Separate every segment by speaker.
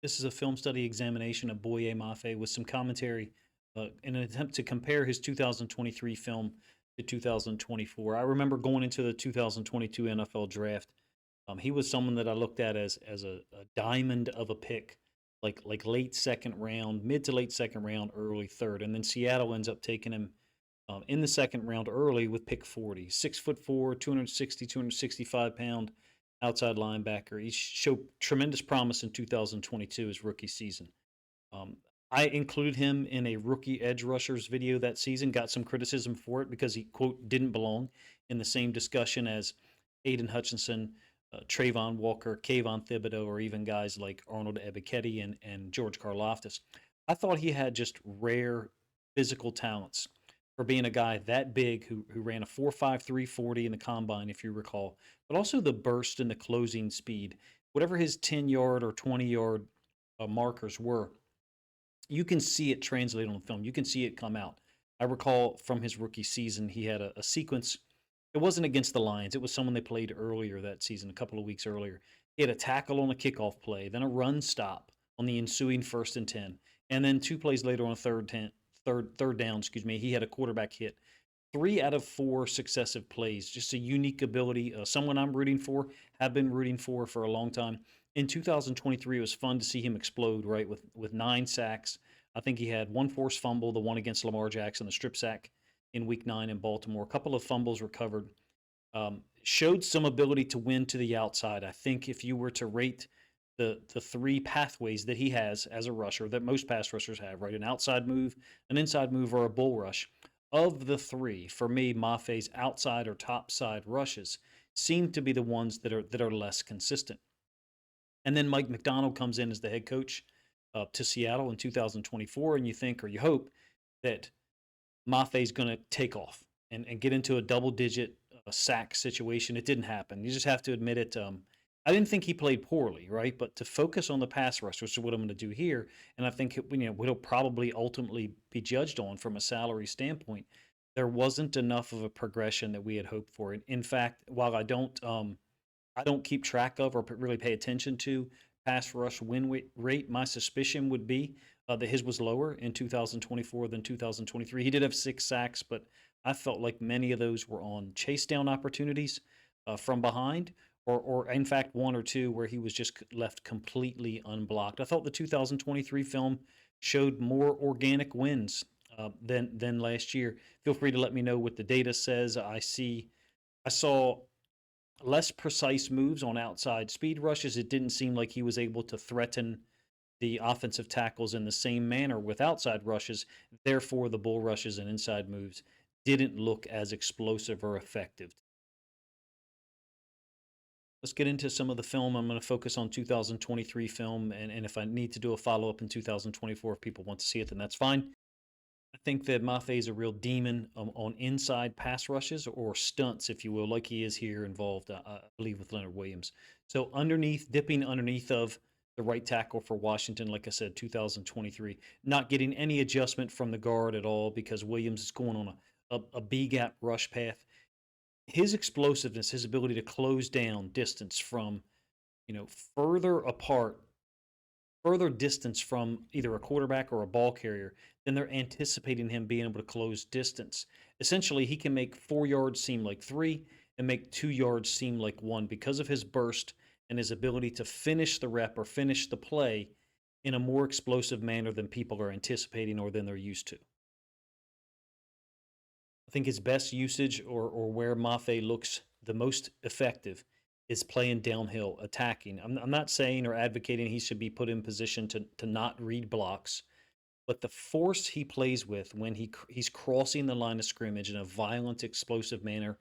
Speaker 1: This is a film study examination of Boye Mafe with some commentary in an attempt to compare his 2023 film to 2024. I remember going into the 2022 NFL draft. He was someone that I looked at as a diamond of a pick, like late second round, mid to late second round, early third, and then Seattle ends up taking him in the second round early with pick 40. 6'4", 260, 265 pound outside linebacker. He showed tremendous promise in 2022, his rookie season. Um, I included him in a rookie edge rushers video that season, got some criticism for it because he, quote, didn't belong in the same discussion as Aiden Hutchinson, Trayvon Walker, Kayvon Thibodeau, or even guys like Arnold Ebiketie and George Karlaftis. I thought he had just rare physical talents for being a guy that big who ran a 4.5 340 in the combine, if you recall, but also the burst and the closing speed. Whatever his 10-yard or 20-yard markers were, you can see it translated on film. You can see it come out. I recall from his rookie season, he had a sequence. It wasn't against the Lions. It was someone they played earlier that season, a couple of weeks earlier. He had a tackle on a kickoff play, then a run stop on the ensuing 1st and 10, and then 2 plays later on a third down. Excuse me. He had a quarterback hit. 3 out of 4 successive plays. Just a unique ability. Someone I'm rooting for, have been rooting for a long time. In 2023, it was fun to see him explode, right, with 9 sacks. I think he had one forced fumble, the one against Lamar Jackson, the strip sack in Week 9 in Baltimore. A couple of fumbles recovered. Showed some ability to win to the outside. I think if you were to rate the 3 pathways that he has as a rusher that most pass rushers have, right, an outside move, an inside move, or a bull rush. Of the 3, for me, Mafe's outside or top side rushes seem to be the ones that are less consistent. And then Mike McDonald comes in as the head coach to Seattle in 2024, and you think or you hope that Mafe is going to take off and get into a double-digit sack situation. It didn't happen. You just have to admit it. I didn't think he played poorly, right? But to focus on the pass rush, which is what I'm going to do here, and I think what he'll probably ultimately be judged on from a salary standpoint, there wasn't enough of a progression that we had hoped for. In fact, while I don't keep track of or really pay attention to pass rush win rate. My suspicion would be that his was lower in 2024 than 2023. He did have 6 sacks, but I felt like many of those were on chase down opportunities from behind, or in fact 1 or 2 where he was just left completely unblocked. I thought the 2023 film showed more organic wins than last year. Feel free to let me know what the data says. I saw less precise moves on outside speed rushes. It didn't seem like he was able to threaten the offensive tackles in the same manner with outside rushes. Therefore, the bull rushes and inside moves didn't look as explosive or effective. Let's get into some of the film. I'm going to focus on 2023 film, and if I need to do a follow up in 2024, if people want to see it, then that's fine. I think that Mafe is a real demon on inside pass rushes or stunts, if you will, like he is here involved, I believe, with Leonard Williams. So dipping underneath of the right tackle for Washington, like I said, 2023, not getting any adjustment from the guard at all because Williams is going on a B gap rush path. His explosiveness, his ability to close down distance from further apart, further distance from either a quarterback or a ball carrier, then they're anticipating him being able to close distance. Essentially, he can make 4 yards seem like 3 and make 2 yards seem like 1 because of his burst and his ability to finish the rep or finish the play in a more explosive manner than people are anticipating or than they're used to. I think his best usage or where Mafe looks the most effective is playing downhill, attacking. I'm not saying or advocating he should be put in position to not read blocks, but the force he plays with when he's crossing the line of scrimmage in a violent, explosive manner,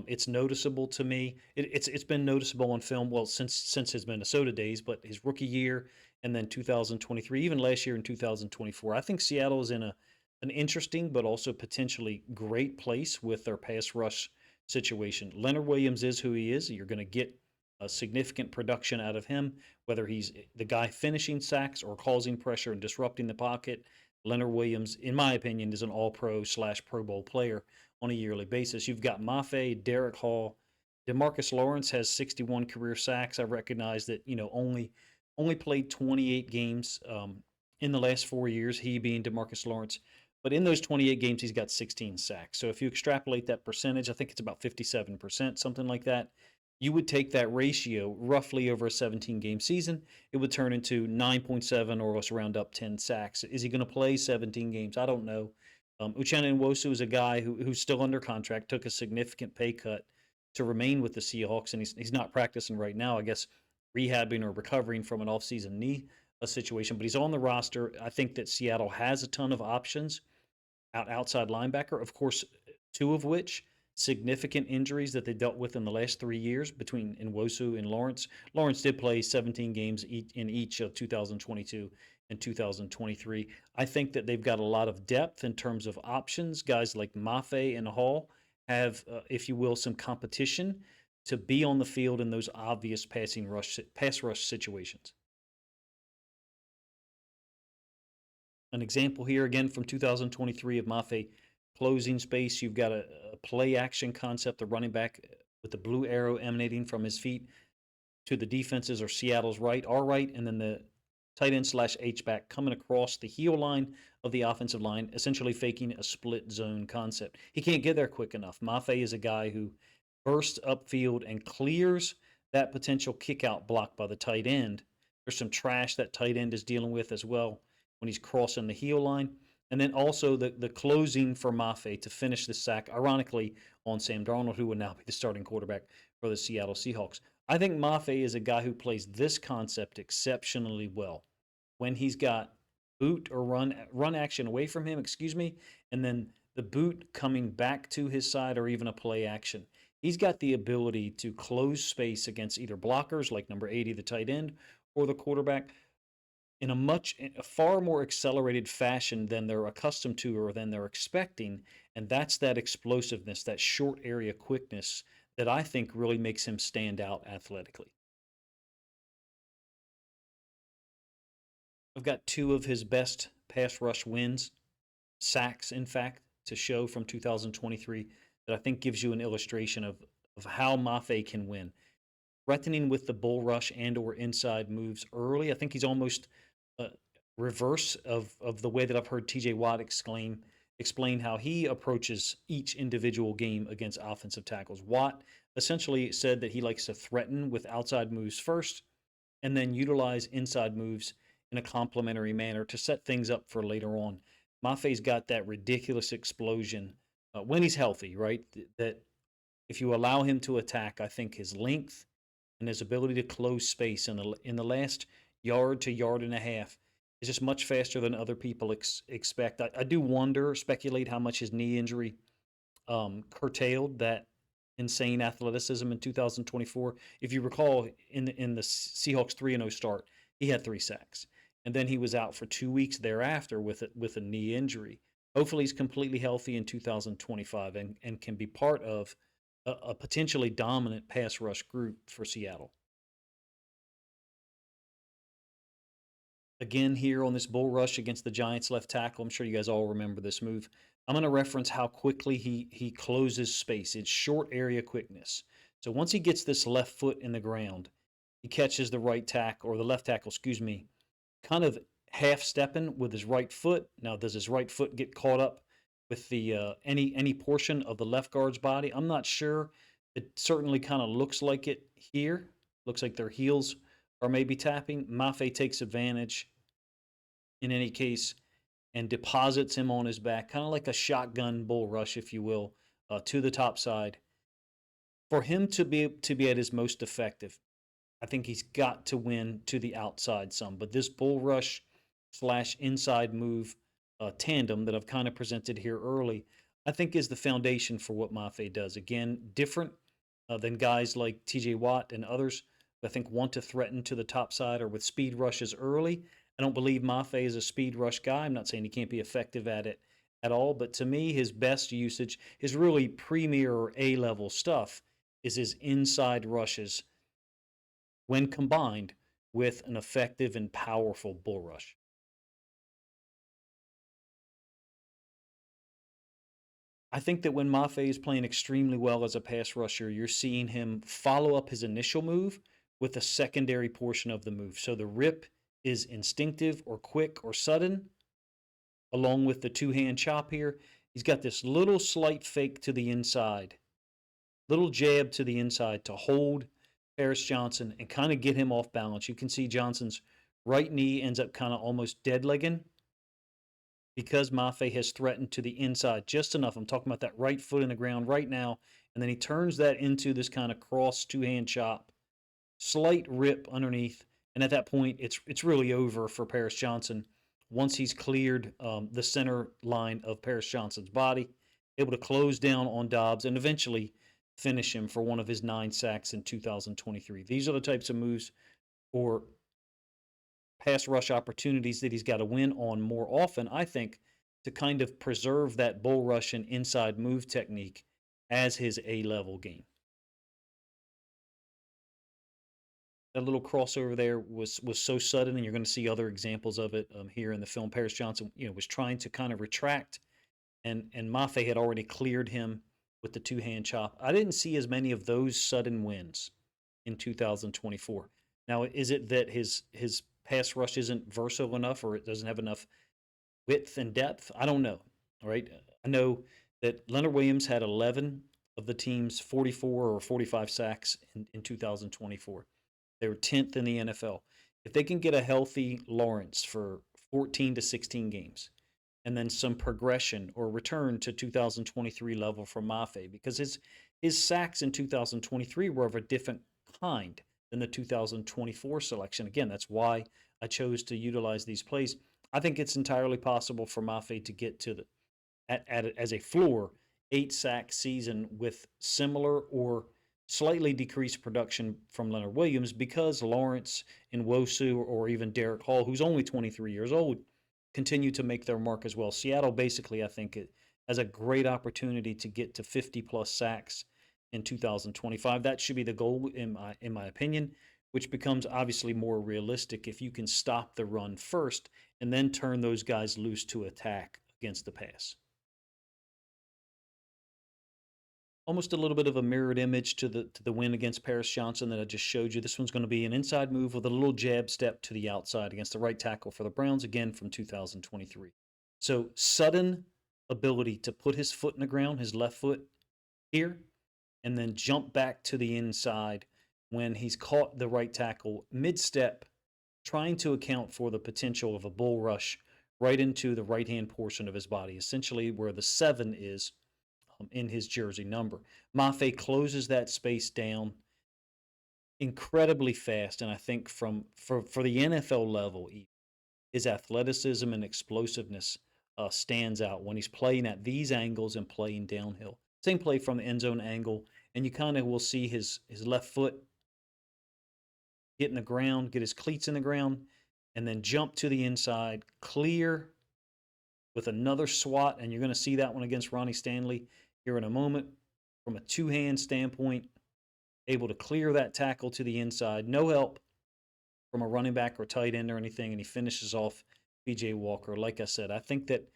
Speaker 1: it's noticeable to me. It's been noticeable on film, well, since his Minnesota days, but his rookie year and then 2023, even last year in 2024. I think Seattle is in an interesting but also potentially great place with their pass rush situation. Leonard Williams is who he is. You're going to get a significant production out of him, whether he's the guy finishing sacks or causing pressure and disrupting the pocket. Leonard Williams, in my opinion, is an all-pro / Pro Bowl player on a yearly basis. You've got Mafe, Derek Hall, Demarcus Lawrence has 61 career sacks. I recognize that only only played 28 games in the last 4 years, he being Demarcus Lawrence. But in those 28 games, he's got 16 sacks. So if you extrapolate that percentage, I think it's about 57%, something like that. You would take that ratio roughly over a 17 game season. It would turn into 9.7, or let's round up 10 sacks. Is he going to play 17 games? I don't know. Uchenna Nwosu is a guy who's still under contract, took a significant pay cut to remain with the Seahawks, and he's not practicing right now. I guess rehabbing or recovering from an offseason knee situation, but he's on the roster. I think that Seattle has a ton of options outside linebacker. Of course, two of which significant injuries that they dealt with in the last 3 years between Nwosu and Lawrence. Lawrence did play 17 games in each of 2022 and 2023. I think that they've got a lot of depth in terms of options. Guys like Mafe and Hall have, if you will, some competition to be on the field in those obvious pass rush situations. An example here again from 2023 of Mafe closing space. You've got a play action concept, the running back with the blue arrow emanating from his feet to the defenses or Seattle's right, our right, and then the tight end slash H back coming across the heel line of the offensive line, essentially faking a split zone concept. He can't get there quick enough. Mafe is a guy who bursts upfield and clears that potential kick out block by the tight end. There's some trash that tight end is dealing with as well when he's crossing the heel line. And then also the closing for Mafe to finish the sack, ironically, on Sam Darnold, who would now be the starting quarterback for the Seattle Seahawks. I think Mafe is a guy who plays this concept exceptionally well. When he's got boot or run action away from him, excuse me, and then the boot coming back to his side or even a play action. He's got the ability to close space against either blockers like number 80, the tight end, or the quarterback in a far more accelerated fashion than they're accustomed to or than they're expecting. And that's that explosiveness, that short area quickness that I think really makes him stand out athletically. I've got two of his best pass rush wins, sacks, in fact, to show from 2023 that I think gives you an illustration of how Mafe can win. Threatening with the bull rush and or inside moves early. I think he's almost uh, reverse of the way that I've heard TJ Watt explain how he approaches each individual game against offensive tackles. Watt essentially said that he likes to threaten with outside moves first and then utilize inside moves in a complementary manner to set things up for later on. Mafe's got that ridiculous explosion when he's healthy, right? That if you allow him to attack, I think his length and his ability to close space in the last yard to yard and a half is just much faster than other people expect. I do wonder, speculate how much his knee injury curtailed that insane athleticism in 2024. If you recall, in the Seahawks 3-0 start, he had 3 sacks, and then he was out for 2 weeks thereafter with a knee injury. Hopefully, he's completely healthy in 2025 and can be part of a potentially dominant pass rush group for Seattle. Again, here on this bull rush against the Giants left tackle, I'm sure you guys all remember this move. I'm going to reference how quickly he closes space. It's short area quickness. So once he gets this left foot in the ground, he catches the right tackle, or the left tackle, excuse me, kind of half stepping with his right foot. Now, does his right foot get caught up with the any portion of the left guard's body? I'm not sure. It certainly kind of looks like it here. Looks like their heels are maybe tapping. Mafe takes advantage in any case and deposits him on his back, kind of like a shotgun bull rush, if you will, to the top side. For him to be at his most effective, I think he's got to win to the outside some. But this bull rush slash inside move tandem that I've kind of presented here early, I think is the foundation for what Mafe does. Again, different than guys like TJ Watt and others who I think want to threaten to the top side or with speed rushes early. I don't believe Mafe is a speed rush guy. I'm not saying he can't be effective at it at all, but to me, his best usage, his really premier or A level stuff, is his inside rushes when combined with an effective and powerful bull rush. I think that when Mafe is playing extremely well as a pass rusher, you're seeing him follow up his initial move with the secondary portion of the move. So the rip is instinctive or quick or sudden, along with the two-hand chop here. He's got this little slight fake to the inside, little jab to the inside to hold Paris Johnson and kind of get him off balance. You can see Johnson's right knee ends up kind of almost dead legging because Mafe has threatened to the inside just enough. I'm talking about that right foot in the ground right now. And then he turns that into this kind of cross two-hand chop, slight rip underneath. And at that point, it's really over for Paris Johnson once he's cleared the center line of Paris Johnson's body, able to close down on Dobbs and eventually finish him for one of his 9 sacks in 2023. These are the types of moves or pass rush opportunities that he's got to win on more often, I think, to kind of preserve that bull rush and inside move technique as his A-level game. That little crossover there was so sudden, and you're going to see other examples of it here in the film. Paris Johnson, was trying to kind of retract, and Mafe had already cleared him with the two-hand chop. I didn't see as many of those sudden wins in 2024. Now, is it that his pass rush isn't versatile enough, or it doesn't have enough width and depth? I don't know. All right, I know that Leonard Williams had 11 of the team's 44 or 45 sacks in 2024. They were 10th in the NFL. If they can get a healthy Lawrence for 14 to 16 games, and then some progression or return to 2023 level from Mafe, because his sacks in 2023 were of a different kind than the 2024 selection. Again, that's why I chose to utilize these plays. I think it's entirely possible for Mafe to get to as a floor 8-sack season with similar or slightly decreased production from Leonard Williams, because Lawrence and Nwosu or even Derek Hall, who's only 23 years old, continue to make their mark as well. Seattle basically, I think, it has a great opportunity to get to 50-plus sacks in 2025. That should be the goal, in my opinion, which becomes obviously more realistic if you can stop the run first and then turn those guys loose to attack against the pass. Almost a little bit of a mirrored image to the win against Paris Johnson that I just showed you. This one's going to be an inside move with a little jab step to the outside against the right tackle for the Browns, again from 2023. So sudden ability to put his foot in the ground, his left foot here, and then jump back to the inside when he's caught the right tackle mid-step, trying to account for the potential of a bull rush right into the right-hand portion of his body, essentially where the 7 is in his jersey number. Mafe closes that space down incredibly fast, and I think for the NFL level, his athleticism and explosiveness stands out when he's playing at these angles and playing downhill. Same play from the end zone angle, and you kind of will see his left foot get in the ground, get his cleats in the ground, and then jump to the inside, clear with another swat, and you're going to see that one against Ronnie Stanley here in a moment. From a two-hand standpoint, able to clear that tackle to the inside, no help from a running back or tight end or anything, and he finishes off PJ Walker. Like I said, I think that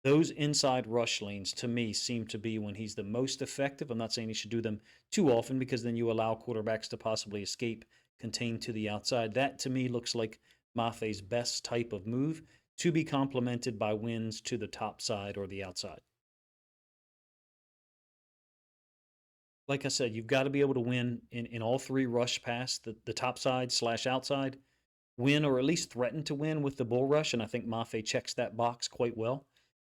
Speaker 1: those inside rush lanes, to me, seem to be when he's the most effective. I'm not saying he should do them too often, because then you allow quarterbacks to possibly escape, contain to the outside. That, to me, looks like Mafe's best type of move, to be complemented by wins to the top side or the outside. Like I said, you've got to be able to win in all 3 rush pass, the top side / outside, win or at least threaten to win with the bull rush, and I think Mafe checks that box quite well.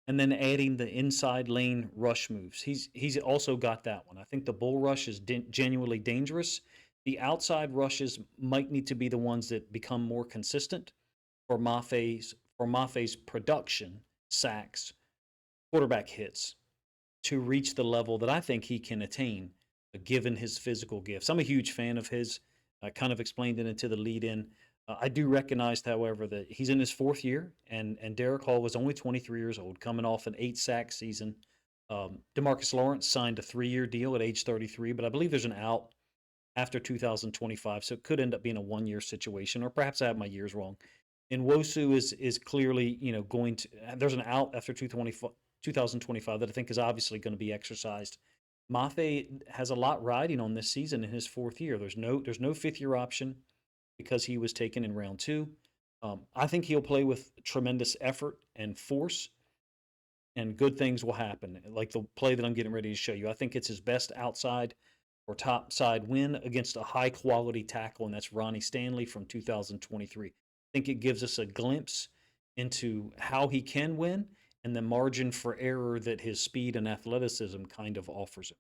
Speaker 1: And then adding the inside lane rush moves. He's also got that one. I think the bull rush is genuinely dangerous. The outside rushes might need to be the ones that become more consistent for Mafe's production, sacks, quarterback hits, to reach the level that I think he can attain, given his physical gifts. I'm a huge fan of his. I kind of explained it into the lead-in. I do recognize, however, that he's in his 4th year, and Derek Hall was only 23 years old, coming off an 8-sack season. DeMarcus Lawrence signed a 3-year deal at age 33, but I believe there's an out after 2025, so it could end up being a 1-year situation, or perhaps I have my years wrong. And Nwosu is clearly, going to. There's an out after 2025 that I think is obviously going to be exercised. Mafe has a lot riding on this season in his fourth year. There's no fifth year option because he was taken in round two. I think he'll play with tremendous effort and force, and good things will happen. Like the play that I'm getting ready to show you, I think it's his best outside or top side win against a high quality tackle, and that's Ronnie Stanley from 2023. I think it gives us a glimpse into how he can win and the margin for error that his speed and athleticism kind of offers him.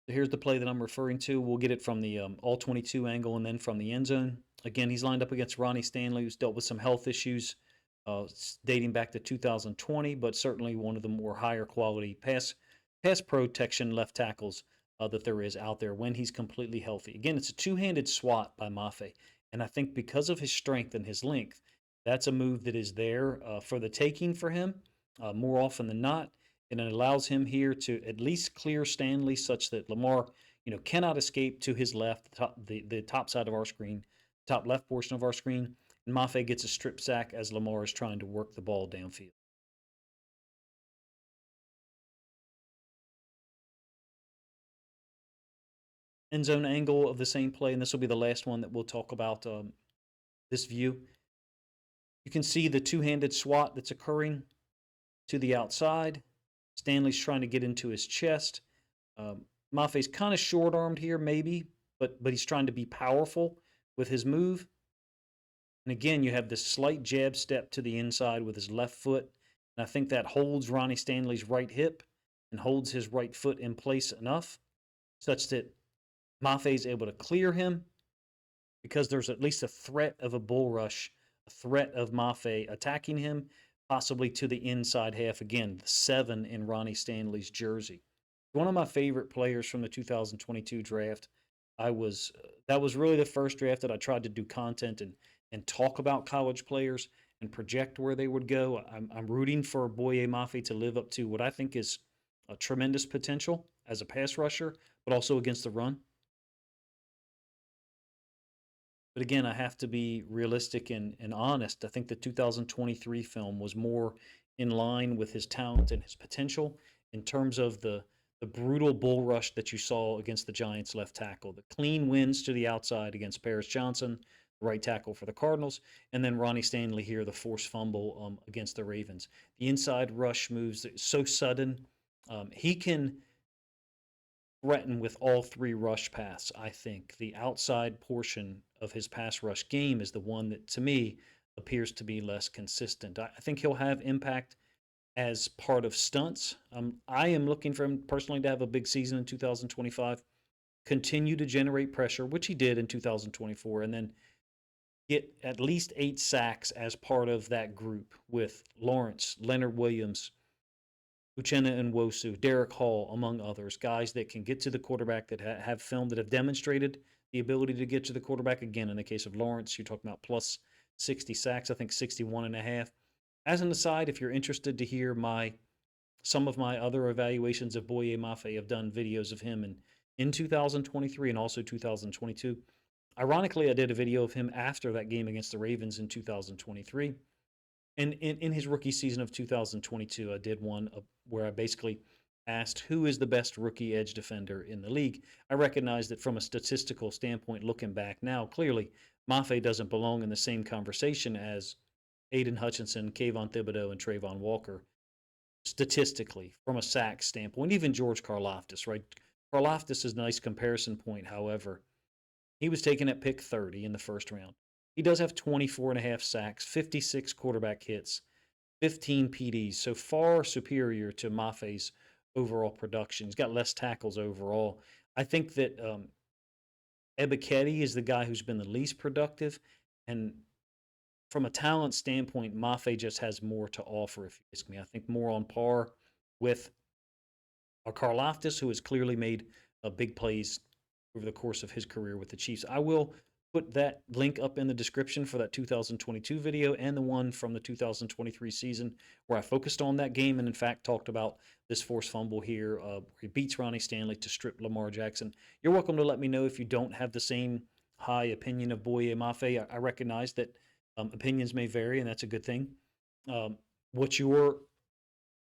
Speaker 1: So here's the play that I'm referring to. We'll get it from the all 22 angle and then from the end zone. Again, he's lined up against Ronnie Stanley, who's dealt with some health issues dating back to 2020, but certainly one of the more higher quality pass protection left tackles that there is out there when he's completely healthy. Again, it's a two-handed swat by Mafe, and I think because of his strength and his length, that's a move that is there for the taking for him more often than not, and it allows him here to at least clear Stanley such that Lamar, cannot escape to his left, the top side of our screen, top left portion of our screen, and Mafe gets a strip sack as Lamar is trying to work the ball downfield. End zone angle of the same play, and this will be the last one that we'll talk about. This view, you can see the two-handed swat that's occurring to the outside. Stanley's trying to get into his chest. Mafe's kind of short-armed here, maybe, but he's trying to be powerful with his move. And again, you have this slight jab step to the inside with his left foot. And I think that holds Ronnie Stanley's right hip and holds his right foot in place enough such that Mafe is able to clear him because there's at least a threat of a bull rush, a threat of Mafe attacking him, possibly to the inside half. Again, the 7 in Ronnie Stanley's jersey. One of my favorite players from the 2022 draft. That was really the first draft that I tried to do content and talk about college players and project where they would go. I'm rooting for Boye Mafe to live up to what I think is a tremendous potential as a pass rusher, but also against the run. But again, I have to be realistic and honest. I think the 2023 film was more in line with his talent and his potential in terms of the brutal bull rush that you saw against the Giants left tackle, the clean wins to the outside against Paris Johnson, the right tackle for the Cardinals, and then Ronnie Stanley here, the forced fumble against the Ravens. The inside rush moves so sudden. He can threaten with all three rush pass. I think the outside portion of his pass rush game is the one that, to me, appears to be less consistent. I think he'll have impact as part of stunts. I am looking for him personally to have a big season in 2025, continue to generate pressure, which he did in 2024, and then get at least 8 sacks as part of that group with Lawrence, Leonard Williams, Uchenna and Wosu, Derek Hall, among others, guys that can get to the quarterback, that have film, that have demonstrated the ability to get to the quarterback. Again, in the case of Lawrence, you're talking about plus 60 sacks, I think 61 and a half. As an aside, if you're interested to hear some of my other evaluations of Boye Mafe, I've done videos of him in 2023 and also 2022. Ironically, I did a video of him after that game against the Ravens in 2023. And in his rookie season of 2022, I did one where I basically asked who is the best rookie edge defender in the league. I recognize that from a statistical standpoint, looking back now, clearly Mafe doesn't belong in the same conversation as Aiden Hutchinson, Kayvon Thibodeau, and Trayvon Walker statistically from a sack standpoint. Even George Karlaftis, right? Karlaftis is a nice comparison point. However, he was taken at pick 30 in the first round. He does have 24 and a half sacks, 56 quarterback hits, 15 PDs, so far superior to Mafe's overall production. He's got less tackles overall. I think that Ebiketie is the guy who's been the least productive, and from a talent standpoint, Mafe just has more to offer, if you ask me. I think more on par with Karlaftis, who has clearly made big plays over the course of his career with the Chiefs. I will put that link up in the description for that 2022 video and the one from the 2023 season where I focused on that game and, in fact, talked about this forced fumble here where he beats Ronnie Stanley to strip Lamar Jackson. You're welcome to let me know if you don't have the same high opinion of Boye Mafe. I recognize that opinions may vary, and that's a good thing. What's your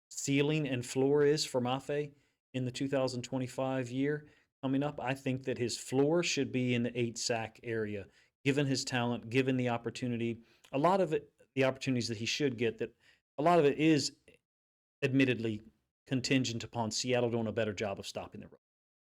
Speaker 1: ceiling and floor is for Mafe in the 2025 year coming up. I think that his floor should be in the 8 sack area, given his talent, given the opportunity. A lot of it, the opportunities that he should get, that a lot of it is admittedly contingent upon Seattle doing a better job of stopping the run.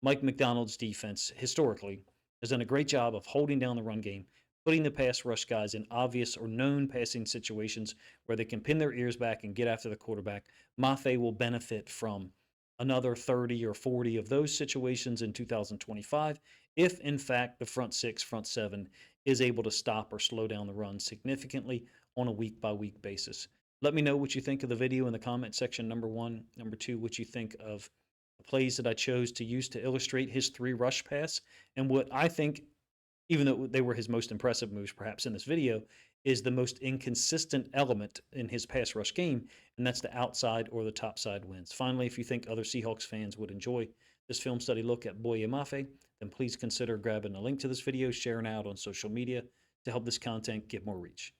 Speaker 1: Mike McDonald's defense historically has done a great job of holding down the run game, putting the pass rush guys in obvious or known passing situations where they can pin their ears back and get after the quarterback. Mafe will benefit from another 30 or 40 of those situations in 2025 if, in fact, the front six, front seven is able to stop or slow down the run significantly on a week by week basis. Let me know what you think of the video in the comment section, number one. Number two, what you think of the plays that I chose to use to illustrate his 3 rush pass, and what I think, even though they were his most impressive moves perhaps in this video, is the most inconsistent element in his pass rush game, and that's the outside or the top side wins. Finally, if you think other Seahawks fans would enjoy this film study look at Boye Mafe, then please consider grabbing a link to this video, sharing it out on social media to help this content get more reach.